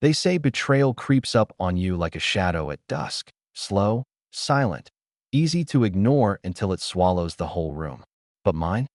They say betrayal creeps up on you like a shadow at dusk, slow, silent, easy to ignore until it swallows the whole room. But mine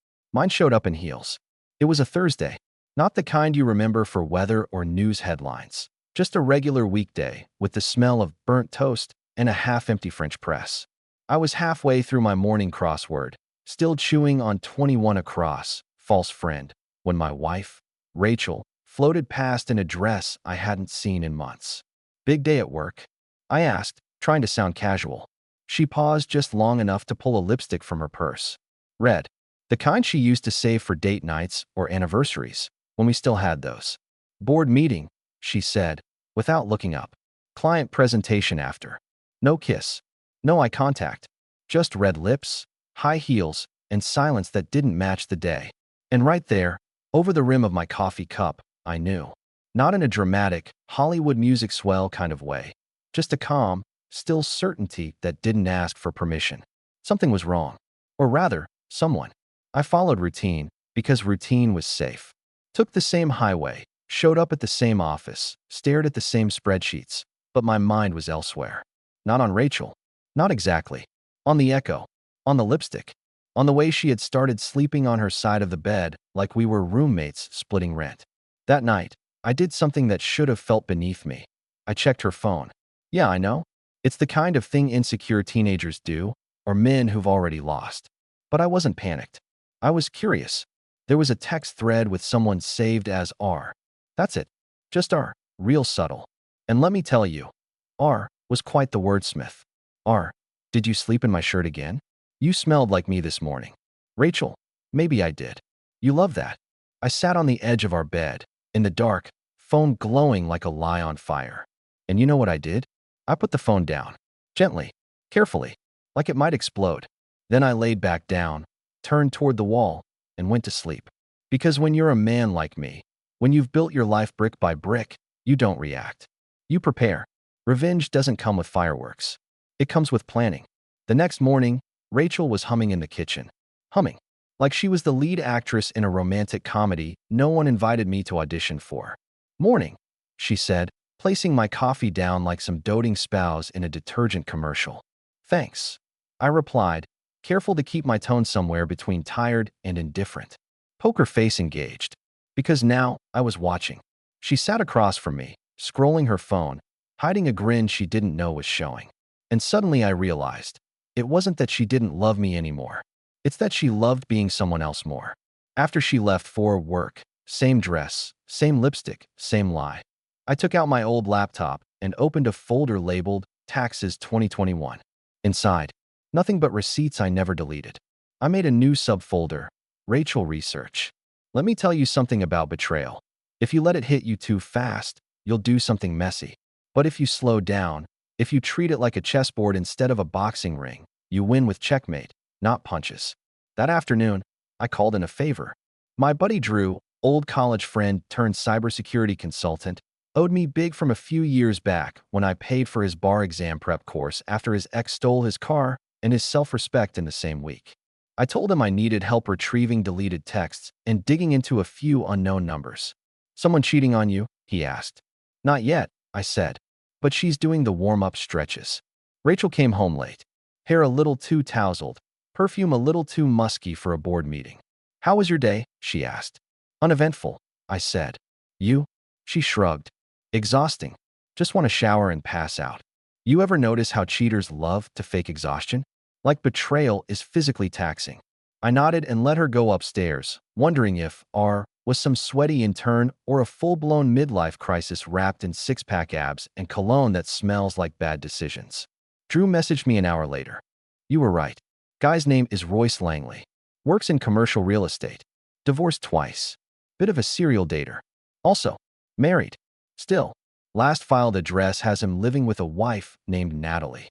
showed up in heels. It was a Thursday, not the kind you remember for weather or news headlines, just a regular weekday with the smell of burnt toast and a half-empty French press. I was halfway through my morning crossword, still chewing on 21 across, false friend, when my wife, Rachel, floated past in a dress I hadn't seen in months. "Big day at work?" I asked, trying to sound casual. She paused just long enough to pull a lipstick from her purse. Red, the kind she used to save for date nights or anniversaries, when we still had those. "Board meeting," she said, without looking up. "Client presentation after." No kiss. No eye contact. Just red lips, high heels, and silence that didn't match the day. And right there, over the rim of my coffee cup, I knew. Not in a dramatic, Hollywood music swell kind of way. Just a calm, still certainty that didn't ask for permission. Something was wrong. Or rather, someone. I followed routine because routine was safe. Took the same highway, showed up at the same office, stared at the same spreadsheets, but my mind was elsewhere. Not on Rachel. Not exactly. On the echo. On the lipstick. On the way she had started sleeping on her side of the bed like we were roommates splitting rent. That night, I did something that should have felt beneath me. I checked her phone. Yeah, I know. It's the kind of thing insecure teenagers do, or men who've already lost. But I wasn't panicked. I was curious. There was a text thread with someone saved as R. That's it. Just R. Real subtle. And let me tell you, R was quite the wordsmith. R, did you sleep in my shirt again? You smelled like me this morning. Rachel, maybe I did. You love that. I sat on the edge of our bed, in the dark, phone glowing like a lie on fire. And you know what I did? I put the phone down. Gently, carefully, like it might explode. Then I laid back down, turned toward the wall, and went to sleep. Because when you're a man like me, when you've built your life brick by brick, you don't react. You prepare. Revenge doesn't come with fireworks. It comes with planning. The next morning, Rachel was humming in the kitchen. Humming. Like she was the lead actress in a romantic comedy no one invited me to audition for. "Morning," she said, placing my coffee down like some doting spouse in a detergent commercial. "Thanks," I replied, careful to keep my tone somewhere between tired and indifferent. Poker face engaged. Because now I was watching. She sat across from me, scrolling her phone, hiding a grin she didn't know was showing. And suddenly I realized, it wasn't that she didn't love me anymore. It's that she loved being someone else more. After she left for work, same dress, same lipstick, same lie. I took out my old laptop and opened a folder labeled Taxes 2021. Inside, nothing but receipts I never deleted. I made a new subfolder, Rachel Research. Let me tell you something about betrayal. If you let it hit you too fast, you'll do something messy. But if you slow down, if you treat it like a chessboard instead of a boxing ring, you win with checkmate, not punches. That afternoon, I called in a favor. My buddy Drew, old college friend turned cybersecurity consultant, owed me big from a few years back when I paid for his bar exam prep course after his ex stole his car and his self-respect in the same week. I told him I needed help retrieving deleted texts and digging into a few unknown numbers. "Someone cheating on you?" he asked. "Not yet," I said, "but she's doing the warm-up stretches." Rachel came home late. Hair a little too tousled, perfume a little too musky for a board meeting. "How was your day?" she asked. "Uneventful," I said. "You?" She shrugged. "Exhausting. Just want to shower and pass out." You ever notice how cheaters love to fake exhaustion? Like betrayal is physically taxing. I nodded and let her go upstairs, wondering if R was some sweaty intern or a full-blown midlife crisis wrapped in six-pack abs and cologne that smells like bad decisions. Drew messaged me an hour later. "You were right. Guy's name is Royce Langley. Works in commercial real estate. Divorced twice. Bit of a serial dater. Also, married. Still, last filed address has him living with a wife named Natalie."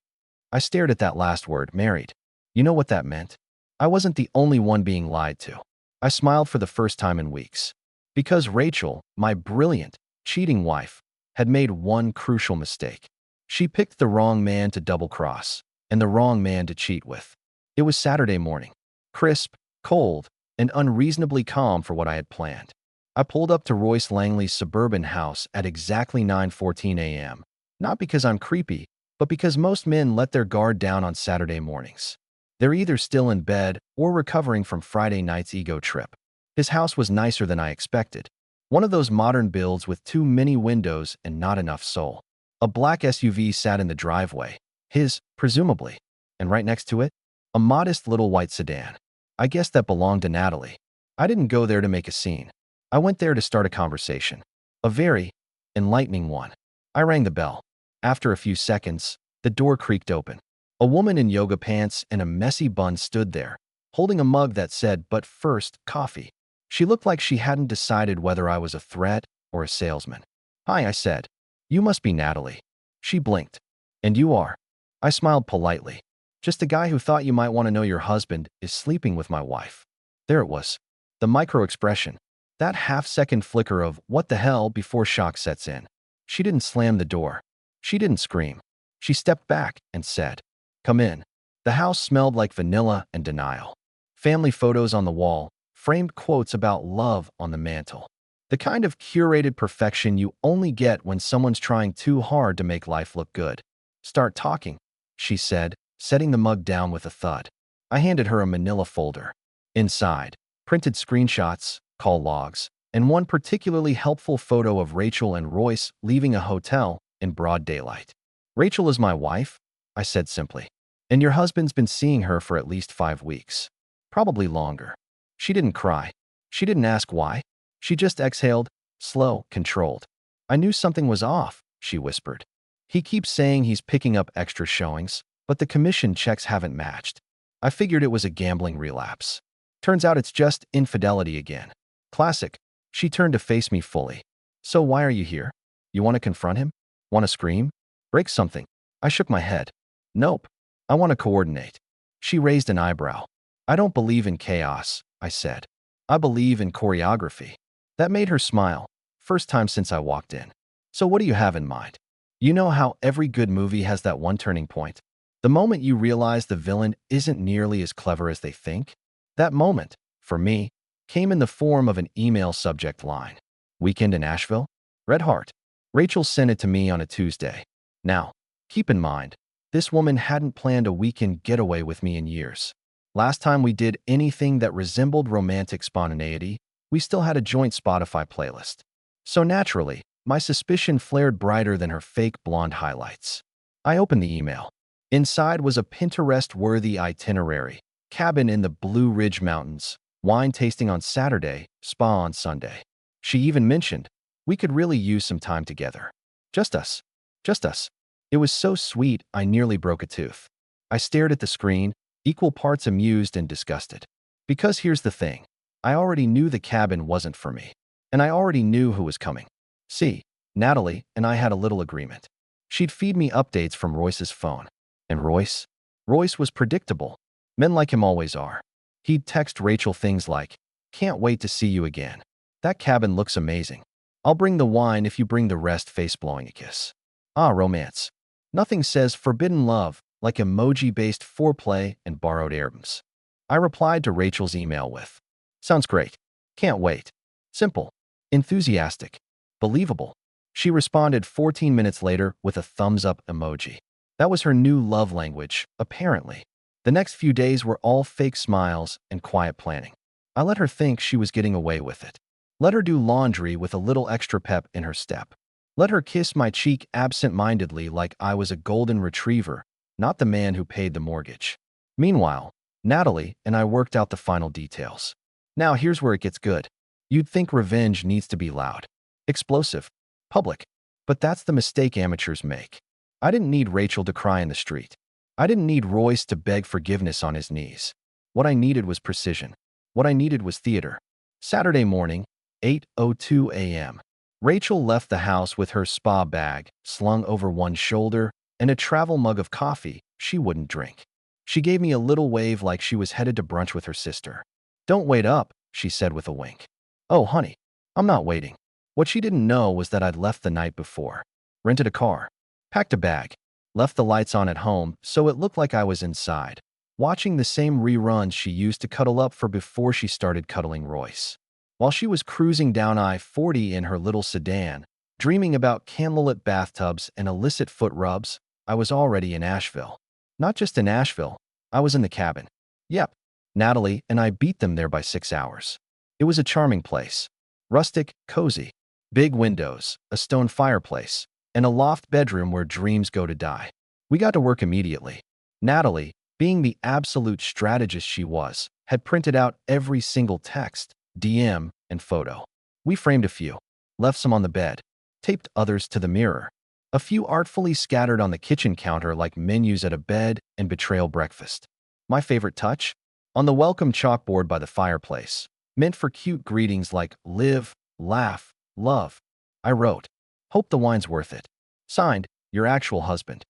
I stared at that last word, married. You know what that meant? I wasn't the only one being lied to. I smiled for the first time in weeks. Because Rachel, my brilliant, cheating wife, had made one crucial mistake. She picked the wrong man to double-cross and the wrong man to cheat with. It was Saturday morning. Crisp, cold, and unreasonably calm for what I had planned. I pulled up to Royce Langley's suburban house at exactly 9:14 a.m., not because I'm creepy, but because most men let their guard down on Saturday mornings. They're either still in bed or recovering from Friday night's ego trip. His house was nicer than I expected. One of those modern builds with too many windows and not enough soul. A black SUV sat in the driveway, his, presumably, and right next to it, a modest little white sedan. I guess that belonged to Natalie. I didn't go there to make a scene. I went there to start a conversation. A very enlightening one. I rang the bell. After a few seconds, the door creaked open. A woman in yoga pants and a messy bun stood there, holding a mug that said, "But first, coffee." She looked like she hadn't decided whether I was a threat or a salesman. "Hi," I said. "You must be Natalie." She blinked. "And you are?" I smiled politely. "Just a guy who thought you might want to know your husband is sleeping with my wife." There it was. The micro-expression. That half-second flicker of "what the hell" before shock sets in. She didn't slam the door. She didn't scream. She stepped back and said, "Come in." The house smelled like vanilla and denial. Family photos on the wall, framed quotes about love on the mantle. The kind of curated perfection you only get when someone's trying too hard to make life look good. "Start talking," she said, setting the mug down with a thud. I handed her a manila folder. Inside, printed screenshots, call logs, and one particularly helpful photo of Rachel and Royce leaving a hotel in broad daylight. "Rachel is my wife," I said simply. "And your husband's been seeing her for at least 5 weeks. Probably longer." She didn't cry. She didn't ask why. She just exhaled, slow, controlled. "I knew something was off," she whispered. "He keeps saying he's picking up extra showings, but the commission checks haven't matched." I figured it was a gambling relapse. Turns out it's just infidelity again. Classic. She turned to face me fully. "So why are you here? You want to confront him? Want to scream? Break something?" I shook my head. "Nope. I want to coordinate." She raised an eyebrow. "I don't believe in chaos," I said. "I believe in choreography." That made her smile. First time since I walked in. "So what do you have in mind?" You know how every good movie has that one turning point? The moment you realize the villain isn't nearly as clever as they think? That moment, for me, came in the form of an email subject line. "Weekend in Asheville? Red Heart." Rachel sent it to me on a Tuesday. Now, keep in mind, this woman hadn't planned a weekend getaway with me in years. Last time we did anything that resembled romantic spontaneity, we still had a joint Spotify playlist. So naturally, my suspicion flared brighter than her fake blonde highlights. I opened the email. Inside was a Pinterest-worthy itinerary: cabin in the Blue Ridge Mountains, wine tasting on Saturday, spa on Sunday. She even mentioned, "We could really use some time together." Just us. Just us. It was so sweet, I nearly broke a tooth. I stared at the screen, equal parts amused and disgusted. Because here's the thing. I already knew the cabin wasn't for me. And I already knew who was coming. See, Natalie and I had a little agreement. She'd feed me updates from Royce's phone. And Royce? Royce was predictable. Men like him always are. He'd text Rachel things like, "Can't wait to see you again. That cabin looks amazing. I'll bring the wine if you bring the rest," face blowing a kiss. Ah, romance. Nothing says forbidden love like emoji-based foreplay and borrowed heirlooms. I replied to Rachel's email with, "Sounds great. Can't wait." Simple. Enthusiastic. Believable. She responded 14 minutes later with a thumbs-up emoji. That was her new love language, apparently. The next few days were all fake smiles and quiet planning. I let her think she was getting away with it. Let her do laundry with a little extra pep in her step. Let her kiss my cheek absent-mindedly like I was a golden retriever, not the man who paid the mortgage. Meanwhile, Natalie and I worked out the final details. Now here's where it gets good. You'd think revenge needs to be loud, explosive, public. But that's the mistake amateurs make. I didn't need Rachel to cry in the street. I didn't need Royce to beg forgiveness on his knees. What I needed was precision. What I needed was theater. Saturday morning, 8:02 a.m. Rachel left the house with her spa bag slung over one shoulder and a travel mug of coffee she wouldn't drink. She gave me a little wave like she was headed to brunch with her sister. "Don't wait up," she said with a wink. "Oh, honey, I'm not waiting." What she didn't know was that I'd left the night before. Rented a car. Packed a bag. Left the lights on at home so it looked like I was inside, watching the same reruns she used to cuddle up for before she started cuddling Royce. While she was cruising down I-40 in her little sedan, dreaming about candlelit bathtubs and illicit foot rubs, I was already in Asheville. Not just in Asheville, I was in the cabin. Yep, Natalie and I beat them there by 6 hours. It was a charming place. Rustic, cozy, big windows, a stone fireplace, and a loft bedroom where dreams go to die. We got to work immediately. Natalie, being the absolute strategist she was, had printed out every single text, DM, and photo. We framed a few, left some on the bed, taped others to the mirror. A few artfully scattered on the kitchen counter like menus at a bed and betrayal breakfast. My favorite touch? On the welcome chalkboard by the fireplace, meant for cute greetings like live, laugh, love, I wrote, "Hope the wine's worth it." Signed, your actual husband.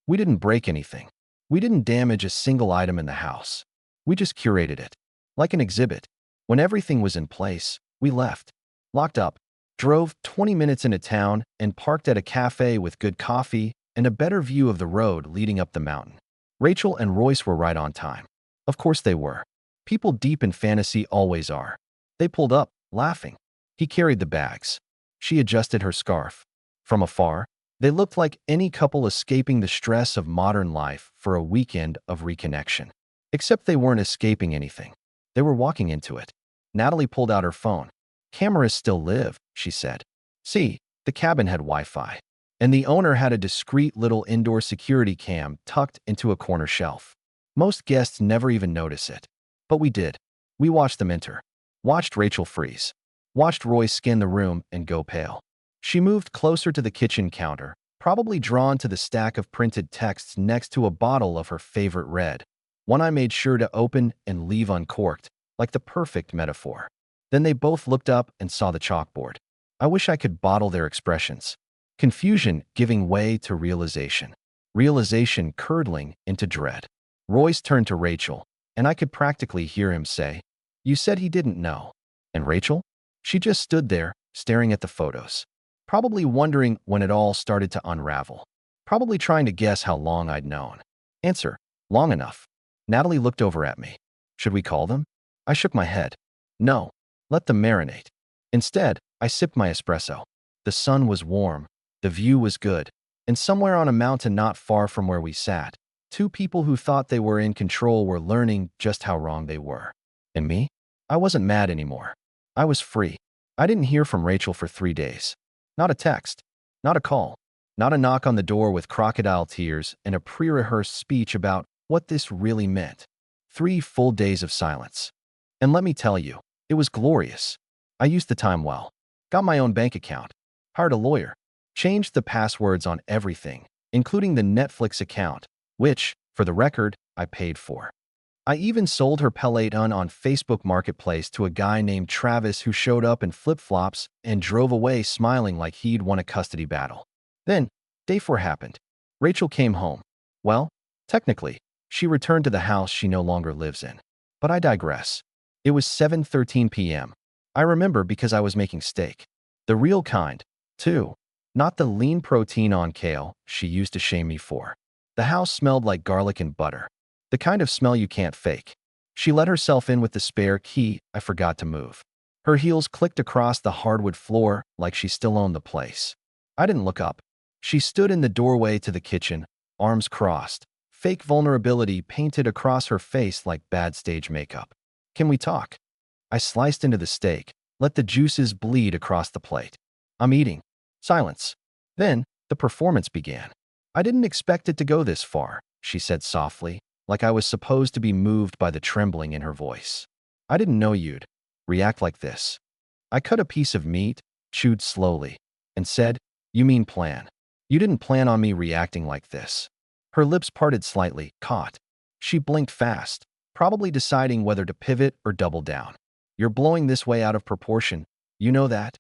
We didn't break anything. We didn't damage a single item in the house. We just curated it. Like an exhibit. When everything was in place, we left. Locked up. Drove 20 minutes into town and parked at a cafe with good coffee and a better view of the road leading up the mountain. Rachel and Royce were right on time. Of course they were. People deep in fantasy always are. They pulled up, laughing. He carried the bags. She adjusted her scarf. From afar, they looked like any couple escaping the stress of modern life for a weekend of reconnection. Except they weren't escaping anything. They were walking into it. Natalie pulled out her phone. "Cameras still live," she said. See, the cabin had Wi-Fi. And the owner had a discreet little indoor security cam tucked into a corner shelf. Most guests never even notice it. But we did. We watched them enter. Watched Rachel freeze. Watched Royce scan the room and go pale. She moved closer to the kitchen counter, probably drawn to the stack of printed texts next to a bottle of her favorite red. One I made sure to open and leave uncorked, like the perfect metaphor. Then they both looked up and saw the chalkboard. I wish I could bottle their expressions. Confusion giving way to realization. Realization curdling into dread. Royce turned to Rachel, and I could practically hear him say, "You said he didn't know." And Rachel? She just stood there, staring at the photos. Probably wondering when it all started to unravel. Probably trying to guess how long I'd known. Answer: long enough. Natalie looked over at me. Should we call them? I shook my head. No, let them marinate. Instead, I sipped my espresso. The sun was warm, the view was good, and somewhere on a mountain not far from where we sat, two people who thought they were in control were learning just how wrong they were. And me? I wasn't mad anymore. I was free. I didn't hear from Rachel for 3 days. Not a text. Not a call. Not a knock on the door with crocodile tears and a pre-rehearsed speech about what this really meant. 3 full days of silence. And let me tell you, it was glorious. I used the time well. Got my own bank account. Hired a lawyer. Changed the passwords on everything, including the Netflix account, which, for the record, I paid for. I even sold her Peloton on Facebook Marketplace to a guy named Travis who showed up in flip-flops and drove away smiling like he'd won a custody battle. Then, day 4 happened. Rachel came home. Well, technically, she returned to the house she no longer lives in. But I digress. It was 7:13 p.m. I remember because I was making steak. The real kind, too. Not the lean protein on kale she used to shame me for. The house smelled like garlic and butter. The kind of smell you can't fake. She let herself in with the spare key I forgot to move. Her heels clicked across the hardwood floor like she still owned the place. I didn't look up. She stood in the doorway to the kitchen, arms crossed, fake vulnerability painted across her face like bad stage makeup. "Can we talk?" I sliced into the steak, let the juices bleed across the plate. "I'm eating." Silence. Then, the performance began. "I didn't expect it to go this far," she said softly, like I was supposed to be moved by the trembling in her voice. "I didn't know you'd react like this." I cut a piece of meat, chewed slowly, and said, "You mean plan. You didn't plan on me reacting like this." Her lips parted slightly, caught. She blinked fast, probably deciding whether to pivot or double down. "You're blowing this way out of proportion. You know that?"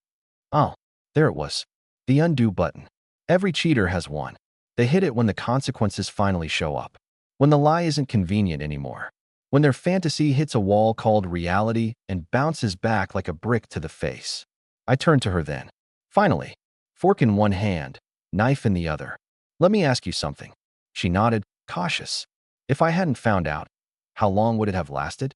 Oh, there it was. The undo button. Every cheater has one. They hit it when the consequences finally show up. When the lie isn't convenient anymore. When their fantasy hits a wall called reality and bounces back like a brick to the face. I turned to her then. Finally. Fork in one hand, knife in the other. "Let me ask you something." She nodded, cautious. "If I hadn't found out, how long would it have lasted?"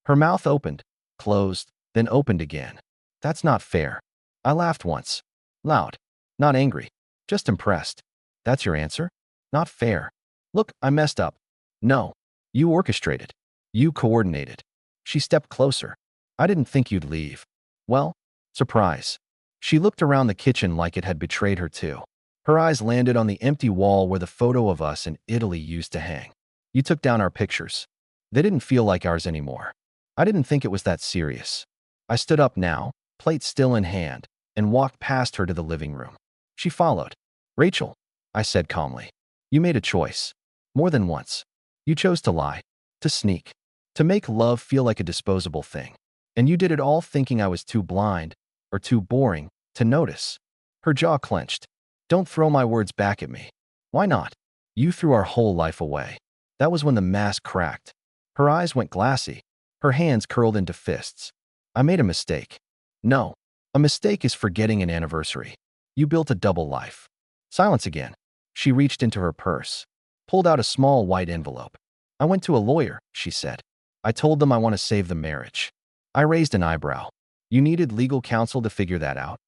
Her mouth opened, closed, then opened again. That's not fair. I laughed once. Loud. Not angry. Just impressed. That's your answer? Not fair. Look, I messed up. No. You orchestrated. You coordinated. She stepped closer. I didn't think you'd leave. Well, surprise. She looked around the kitchen like it had betrayed her too. Her eyes landed on the empty wall where the photo of us in Italy used to hang. You took down our pictures. They didn't feel like ours anymore. I didn't think it was that serious. I stood up now, plate still in hand, and walked past her to the living room. She followed. Rachel, I said calmly, you made a choice. More than once. You chose to lie, to sneak, to make love feel like a disposable thing. And you did it all thinking I was too blind, or too boring, to notice. Her jaw clenched. Don't throw my words back at me. Why not? You threw our whole life away. That was when the mask cracked. Her eyes went glassy. Her hands curled into fists. I made a mistake. No. A mistake is forgetting an anniversary. You built a double life. Silence again. She reached into her purse, pulled out a small white envelope. I went to a lawyer, she said. I told them I want to save the marriage. I raised an eyebrow. You needed legal counsel to figure that out?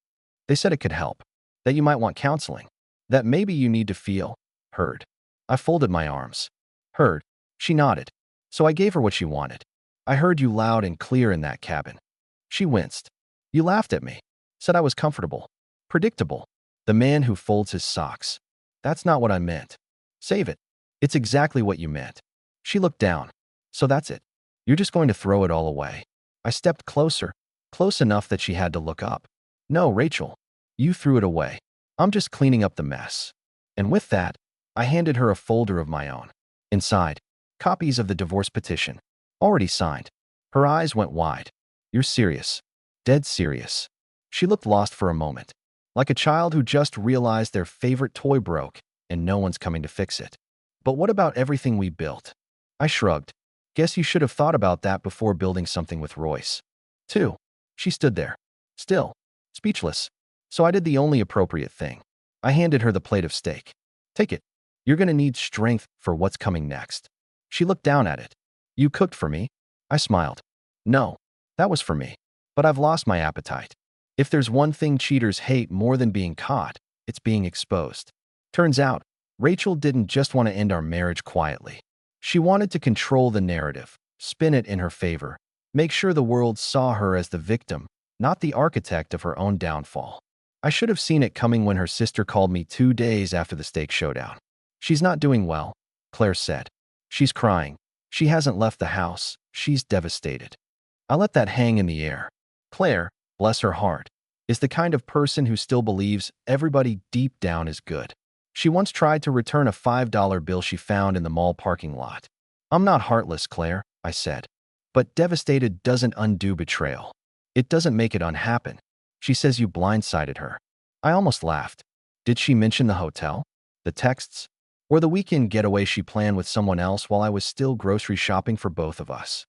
They said it could help, that you might want counseling, that maybe you need to feel heard. I folded my arms. Heard. She nodded. So I gave her what she wanted. I heard you loud and clear in that cabin. She winced. You laughed at me, said I was comfortable, predictable, the man who folds his socks. That's not what I meant. Save it. It's exactly what you meant. She looked down. So that's it. You're just going to throw it all away. I stepped closer, close enough that she had to look up. No, Rachel. You threw it away. I'm just cleaning up the mess. And with that, I handed her a folder of my own. Inside, copies of the divorce petition, already signed. Her eyes went wide. You're serious. Dead serious. She looked lost for a moment, like a child who just realized their favorite toy broke and no one's coming to fix it. But what about everything we built? I shrugged. Guess you should have thought about that before building something with Royce. 2. She stood there, still, speechless. So I did the only appropriate thing. I handed her the plate of steak. Take it. You're going to need strength for what's coming next. She looked down at it. You cooked for me? I smiled. No, that was for me. But I've lost my appetite. If there's one thing cheaters hate more than being caught, it's being exposed. Turns out, Rachel didn't just want to end our marriage quietly. She wanted to control the narrative, spin it in her favor, make sure the world saw her as the victim, not the architect of her own downfall. I should have seen it coming when her sister called me 2 days after the steak showdown. She's not doing well, Claire said. She's crying. She hasn't left the house. She's devastated. I let that hang in the air. Claire, bless her heart, is the kind of person who still believes everybody deep down is good. She once tried to return a $5 bill she found in the mall parking lot. I'm not heartless, Claire, I said. But devastated doesn't undo betrayal. It doesn't make it unhappen. She says you blindsided her. I almost laughed. Did she mention the hotel? The texts? Or the weekend getaway she planned with someone else while I was still grocery shopping for both of us?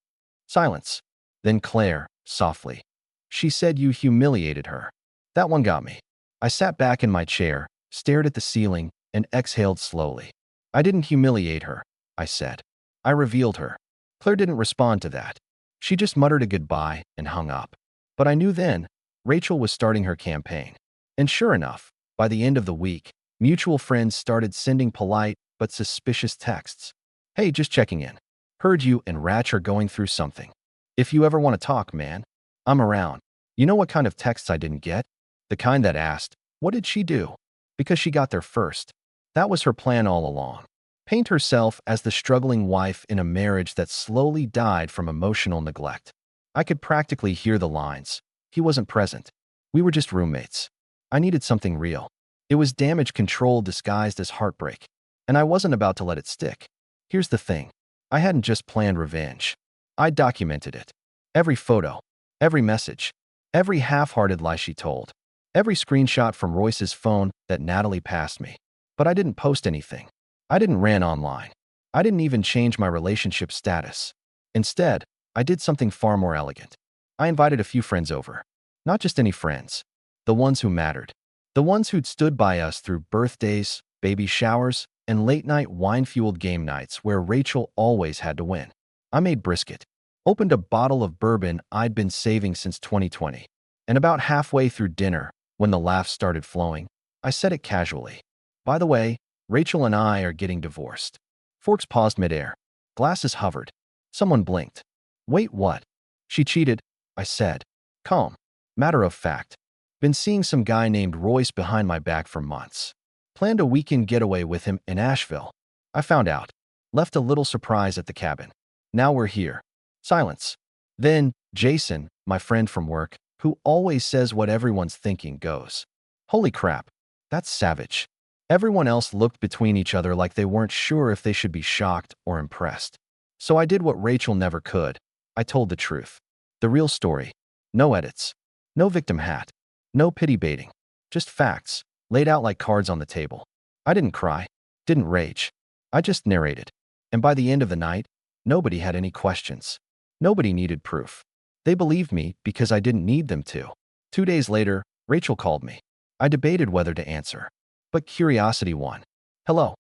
Silence. Then Claire, softly. She said you humiliated her. That one got me. I sat back in my chair, stared at the ceiling, and exhaled slowly. I didn't humiliate her, I said. I revealed her. Claire didn't respond to that. She just muttered a goodbye and hung up. But I knew then, Rachel was starting her campaign. And sure enough, by the end of the week, mutual friends started sending polite but suspicious texts. Hey, just checking in. Heard you and Ratch are going through something. If you ever want to talk, man, I'm around. You know what kind of texts I didn't get? The kind that asked, what did she do? Because she got there first. That was her plan all along. Paint herself as the struggling wife in a marriage that slowly died from emotional neglect. I could practically hear the lines. He wasn't present. We were just roommates. I needed something real. It was damage control disguised as heartbreak. And I wasn't about to let it stick. Here's the thing. I hadn't just planned revenge. I documented it. Every photo, every message, every half-hearted lie she told, every screenshot from Royce's phone that Natalie passed me. But I didn't post anything. I didn't rant online. I didn't even change my relationship status. Instead, I did something far more elegant. I invited a few friends over. Not just any friends. The ones who mattered. The ones who'd stood by us through birthdays, baby showers, and late-night wine-fueled game nights where Rachel always had to win. I made brisket. Opened a bottle of bourbon I'd been saving since 2020. And about halfway through dinner, when the laughs started flowing, I said it casually. By the way, Rachel and I are getting divorced. Forks paused midair. Glasses hovered. Someone blinked. Wait, what? She cheated, I said. Calm. Matter of fact. Been seeing some guy named Royce behind my back for months. Planned a weekend getaway with him in Asheville. I found out. Left a little surprise at the cabin. Now we're here. Silence. Then, Jason, my friend from work, who always says what everyone's thinking, goes. Holy crap. That's savage. Everyone else looked between each other like they weren't sure if they should be shocked or impressed. So I did what Rachel never could. I told the truth. The real story. No edits. No victim hat. No pity baiting. Just facts, laid out like cards on the table. I didn't cry. Didn't rage. I just narrated. And by the end of the night, nobody had any questions. Nobody needed proof. They believed me because I didn't need them to. 2 days later, Rachel called me. I debated whether to answer. But curiosity won. Hello.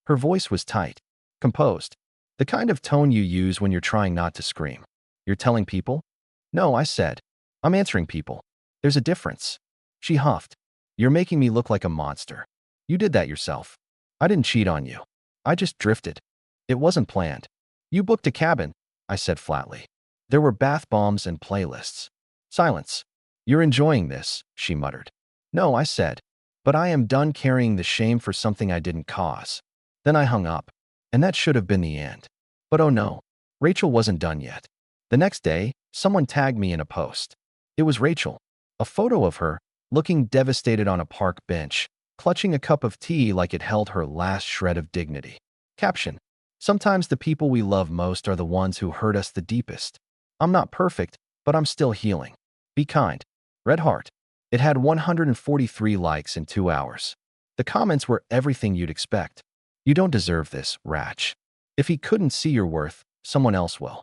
Her voice was tight. Composed. The kind of tone you use when you're trying not to scream. You're telling people? No, I said. I'm answering people. There's a difference. She huffed. You're making me look like a monster. You did that yourself. I didn't cheat on you. I just drifted. It wasn't planned. You booked a cabin, I said flatly. There were bath bombs and playlists. Silence. You're enjoying this, she muttered. No, I said. But I am done carrying the shame for something I didn't cause. Then I hung up. And that should have been the end. But oh no, Rachel wasn't done yet. The next day, someone tagged me in a post. It was Rachel. A photo of her, looking devastated on a park bench, clutching a cup of tea like it held her last shred of dignity. Caption. Sometimes the people we love most are the ones who hurt us the deepest. I'm not perfect, but I'm still healing. Be kind. Red heart. It had 143 likes in 2 hours. The comments were everything you'd expect. You don't deserve this, Ratch. If he couldn't see your worth, someone else will.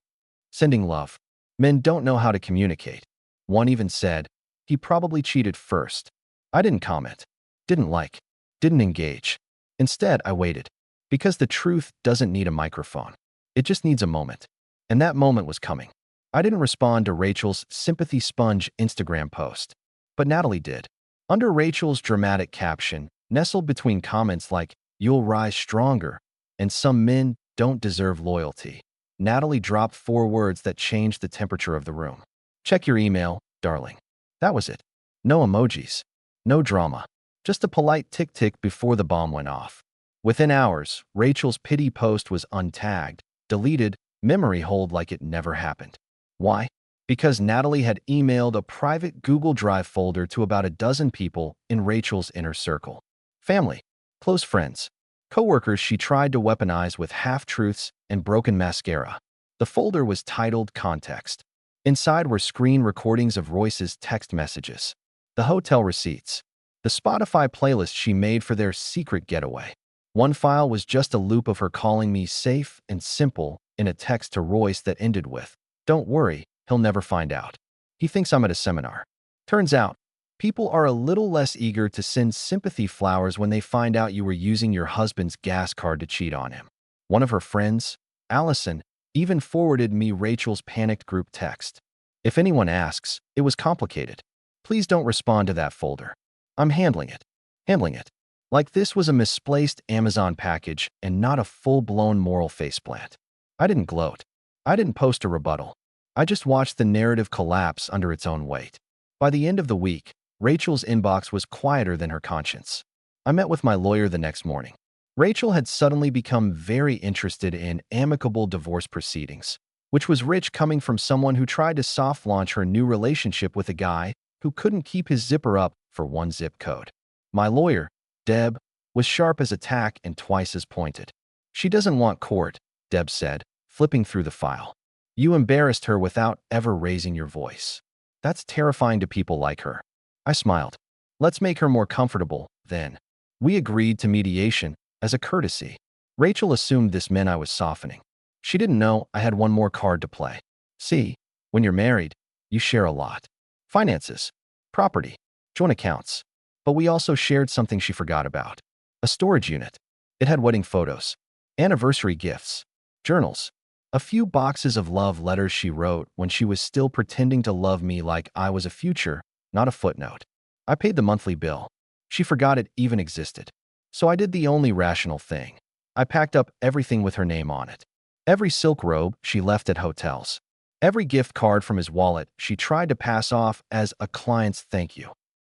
Sending love. Men don't know how to communicate. One even said, he probably cheated first. I didn't comment. Didn't like. Didn't engage. Instead, I waited. Because the truth doesn't need a microphone. It just needs a moment. And that moment was coming. I didn't respond to Rachel's sympathy sponge Instagram post. But Natalie did. Under Rachel's dramatic caption, nestled between comments like, you'll rise stronger, and some men don't deserve loyalty, Natalie dropped 4 words that changed the temperature of the room. Check your email, darling. That was it. No emojis. No drama. Just a polite tick-tick before the bomb went off. Within hours, Rachel's pity post was untagged, deleted, memory hold like it never happened. Why? Because Natalie had emailed a private Google Drive folder to about a dozen people in Rachel's inner circle. Family, close friends, coworkers she tried to weaponize with half-truths and broken mascara. The folder was titled Context. Inside were screen recordings of Royce's text messages, the hotel receipts, the Spotify playlist she made for their secret getaway. One file was just a loop of her calling me safe and simple in a text to Royce that ended with, "Don't worry, he'll never find out. He thinks I'm at a seminar." Turns out, people are a little less eager to send sympathy flowers when they find out you were using your husband's gas card to cheat on him. One of her friends, Allison, even forwarded me Rachel's panicked group text. If anyone asks, it was complicated. Please don't respond to that folder. I'm handling it. Handling it. Like this was a misplaced Amazon package and not a full-blown moral faceplant. I didn't gloat. I didn't post a rebuttal. I just watched the narrative collapse under its own weight. By the end of the week, Rachel's inbox was quieter than her conscience. I met with my lawyer the next morning. Rachel had suddenly become very interested in amicable divorce proceedings, which was rich coming from someone who tried to soft launch her new relationship with a guy who couldn't keep his zipper up for one zip code. My lawyer, Deb, was sharp as a tack and twice as pointed. She doesn't want court, Deb said, flipping through the file. You embarrassed her without ever raising your voice. That's terrifying to people like her. I smiled. Let's make her more comfortable, then. We agreed to mediation as a courtesy. Rachel assumed this meant I was softening. She didn't know I had one more card to play. See, when you're married, you share a lot. Finances, property, joint accounts. But we also shared something she forgot about. A storage unit. It had wedding photos, anniversary gifts, journals, a few boxes of love letters she wrote when she was still pretending to love me like I was a future, not a footnote. I paid the monthly bill. She forgot it even existed. So I did the only rational thing. I packed up everything with her name on it. Every silk robe she left at hotels. Every gift card from his wallet she tried to pass off as a client's thank you.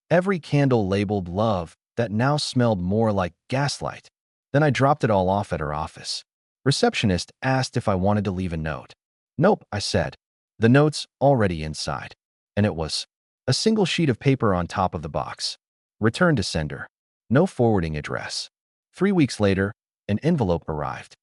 Every candle labeled love that now smelled more like gaslight. Then I dropped it all off at her office. Receptionist asked if I wanted to leave a note. Nope, I said. The note's already inside. And it was a single sheet of paper on top of the box. Return to sender. No forwarding address. 3 weeks later, an envelope arrived.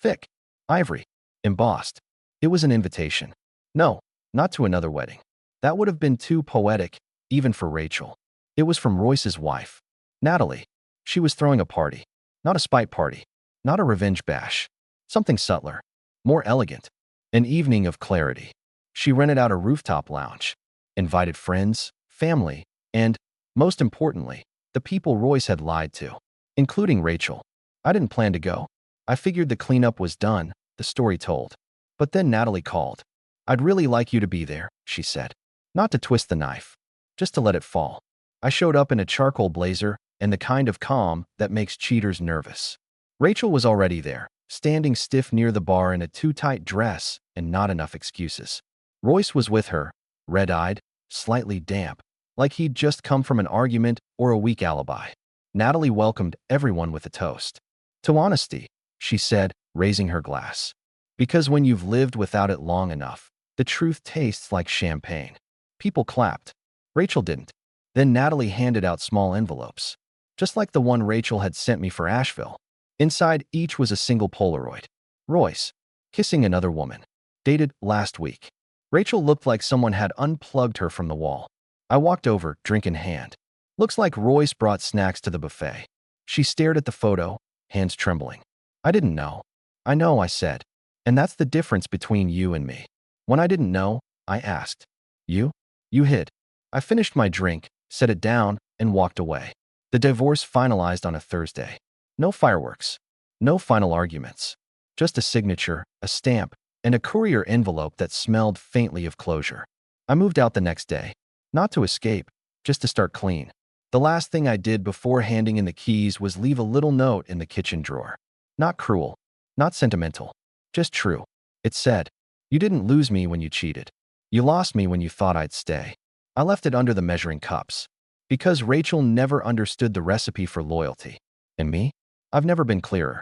Thick. Ivory. Embossed. It was an invitation. No, not to another wedding. That would have been too poetic, even for Rachel. It was from Royce's wife, Natalie. She was throwing a party. Not a spite party. Not a revenge bash. Something subtler. More elegant. An evening of clarity. She rented out a rooftop lounge. Invited friends, family, and, most importantly, the people Royce had lied to. Including Rachel. I didn't plan to go. I figured the cleanup was done, the story told. But then Natalie called. I'd really like you to be there, she said. Not to twist the knife. Just to let it fall. I showed up in a charcoal blazer and the kind of calm that makes cheaters nervous. Rachel was already there, standing stiff near the bar in a too-tight dress and not enough excuses. Royce was with her, red-eyed, slightly damp, like he'd just come from an argument or a weak alibi. Natalie welcomed everyone with a toast. To honesty, she said, raising her glass. Because when you've lived without it long enough, the truth tastes like champagne. People clapped. Rachel didn't. Then Natalie handed out small envelopes. Just like the one Rachel had sent me for Asheville. Inside each was a single Polaroid. Royce, kissing another woman. Dated last week. Rachel looked like someone had unplugged her from the wall. I walked over, drink in hand. Looks like Royce brought snacks to the buffet. She stared at the photo, hands trembling. I didn't know. I know, I said. And that's the difference between you and me. When I didn't know, I asked. You? You hid. I finished my drink, set it down, and walked away. The divorce finalized on a Thursday. No fireworks. No final arguments. Just a signature, a stamp, and a courier envelope that smelled faintly of closure. I moved out the next day. Not to escape, just to start clean. The last thing I did before handing in the keys was leave a little note in the kitchen drawer. Not cruel. Not sentimental. Just true. It said, you didn't lose me when you cheated. You lost me when you thought I'd stay. I left it under the measuring cups. Because Rachel never understood the recipe for loyalty. And me? I've never been clearer.